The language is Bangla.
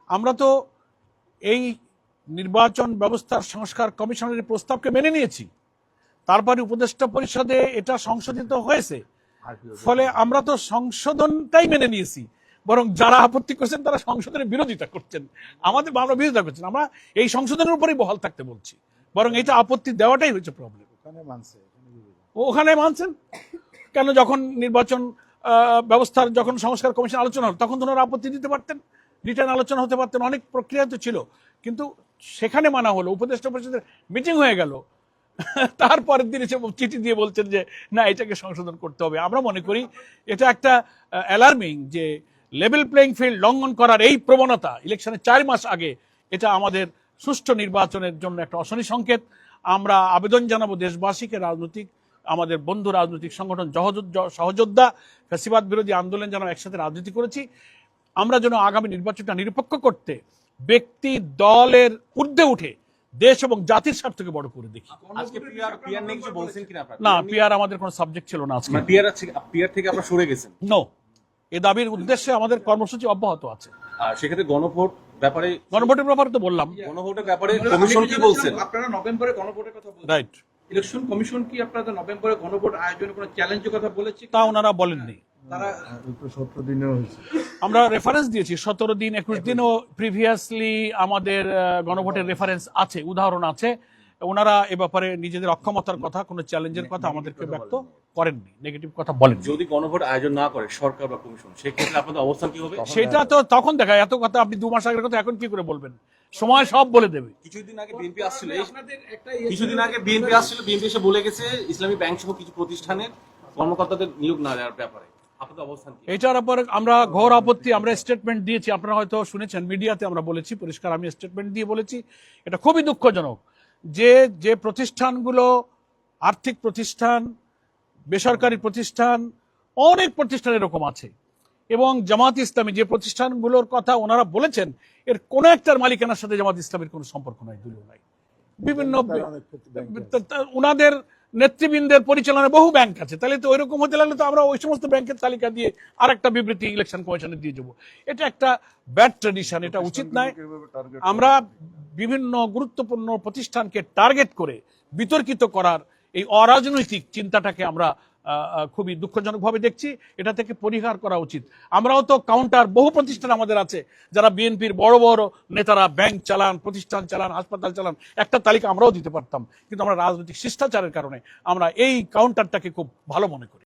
আমরা তো এই নির্বাচন ব্যবস্থার সংস্কার কমিশনের প্রস্তাবকে মেনে নিয়েছি, তারপরে উপদেষ্টা পরিষদে এটা সংশোধিত হয়েছে, ফলে আমরা তো সংশোধনটাই মেনে নিয়েছি, বরং যারা আপত্তি করছেন তারা সংশোধনের বিরোধিতা করছেন, আমরা বিরোধিতা করছেন। আমরা এই সংশোধনের উপরেই বহাল থাকতে বলছি, বরং এটা আপত্তি দেওয়াটাই হচ্ছে প্রবলেম। ওখানে মানছেন কেন? যখন নির্বাচন ব্যবস্থার যখন সংস্কার কমিশন আলোচনা হল তখন তো ওনারা আপত্তি দিতে পারতেন, রিটার্ন আলোচনা হতে পারতেন, অনেক প্রক্রিয়া তো ছিল, কিন্তু সেখানে মানা হলো, উপদেষ্টা পরিষদের মিটিং হয়ে গেল, তারপরের দিন এসে চিঠি দিয়ে বলছেন যে না, এটাকে সংশোধন করতে হবে। আমরা মনে করি এটা একটা অ্যালার্মিং, যে লেভেল প্লেইং ফিল্ড লঙ্ঘন করার এই প্রবণতা ইলেকশনের 4 মাস আগে, এটা আমাদের সুষ্ঠু নির্বাচনের জন্য একটা অশনি সংকেত। আমরা আবেদন জানাবো দেশবাসীকে, রাজনৈতিক আমাদের বন্ধু রাজনৈতিক সংগঠন সহযোদ্ধা, ফ্যাসিবাদ বিরোধী আন্দোলন যেন একসাথে রাজনীতি করেছি, আমরা যেন আগামী নির্বাচনটা নিরপেক্ষ করতে ব্যক্তি দলের ঊর্ধ্বে উঠে দেশ এবং জাতির স্বার্থকে বড় করে দেখি। না, পিআর আমাদের কোনো সাবজেক্ট ছিল না আজকে। পিআর থেকে আপনারা সরে গেছেন? নো, এই দাবির উদ্দেশ্যে আমাদের কর্মসূচি অব্যাহত আছে। আর সেক্ষেত্রে গণভোটের ব্যাপারে তো বললাম, গণভোটের ব্যাপারে কমিশন কি বলছেন? আপনারা নভেম্বরে গণভোটের কথা বলছেন, রাইট? ইলেকশন কমিশন কি আপনাদের নভেম্বরে গণভোট আয়োজনের কোনো চ্যালেঞ্জের কথা বলেছে? তা ওনারা বলেননি। তারা 17 দিনেও হয়েছে, আমরা রেফারেন্স দিয়েছি 17 দিন 21 দিনও প্রিভিয়াসলি আমাদের গণভোটের রেফারেন্স আছে, উদাহরণ আছে। ওনারা এ ব্যাপারে নিজেদের অক্ষমতার কথা, কোনো চ্যালেঞ্জের কথা আমাদেরকে ব্যক্ত করেননি, নেগেটিভ কথা বলেন। যদি গণভোট আয়োজন না করে সরকার বা কমিশন, সেক্ষেত্রে আপনাদের অবস্থান কি হবে? সেটা তো তখন দেখা, এত কথা আপনি 2 মাস আগের কথা এখন কি করে বলবেন? সময় সব বলে দেবে। কিছুদিন আগে বিএনপি আসছিল, বিএনপি এসে বলে গেছে ইসলামী ব্যাংক সহ কিছু প্রতিষ্ঠানের কর্মকর্তাদের নিয়োগ না দেওয়ার ব্যাপারে আপনাদের অবস্থান কি? এটার ব্যাপারে আমরা ঘোর আপত্তি, আমরা স্টেটমেন্ট দিয়েছি, আপনারা হয়তো শুনেছেন, মিডিয়াতে আমরা বলেছি পরিষ্কার, আমি স্টেটমেন্ট দিয়ে বলেছি এটা খুবই দুঃখজনক যে প্রতিষ্ঠানগুলো আর্থিক প্রতিষ্ঠান, বেসরকারি প্রতিষ্ঠান, অনেক প্রতিষ্ঠান এরকম আছে, এবং জামাত ইসলামী যে প্রতিষ্ঠানগুলোর কথা ওনারা বলেছেন এর কোন একটার মালিকানার সাথে জামাত ইসলামের কোনো সম্পর্ক নাই, দলীয় নাই। বিভিন্ন ওনাদের নেতৃবৃন্দের পরিচালনায় বহু ব্যাংক আছে, তাহলে তো ওইরকম হতে লাগলে তো আমরা ওই সমস্ত ব্যাংকের তালিকা দিয়ে আরেকটা বিবৃতি ইলেকশন কমিশনে দিয়ে যাবো। এটা একটা ব্যাড ট্রেডিশন, এটা উচিত নয়। আমরা বিভিন্ন গুরুত্বপূর্ণ প্রতিষ্ঠানকে টার্গেট করে বিতর্কিত করার এই অরাজনৈতিক চিন্তাটাকে আমরা খুবই দুঃখজনকভাবে দেখছি, এটা থেকে পরিহার করা উচিত। আমরাও তো কাউন্টার বহু প্রতিষ্ঠান আমাদের আছে, যারা বিএনপির বড় বড় নেতারা ব্যাংক চালান, প্রতিষ্ঠান চালান, হাসপাতাল চালান, একটা তালিকা আমরাও দিতে পারতাম, কিন্তু আমরা রাজনৈতিক শিষ্টাচারের কারণে আমরা এই কাউন্টারটাকে খুব ভালো মনে করি।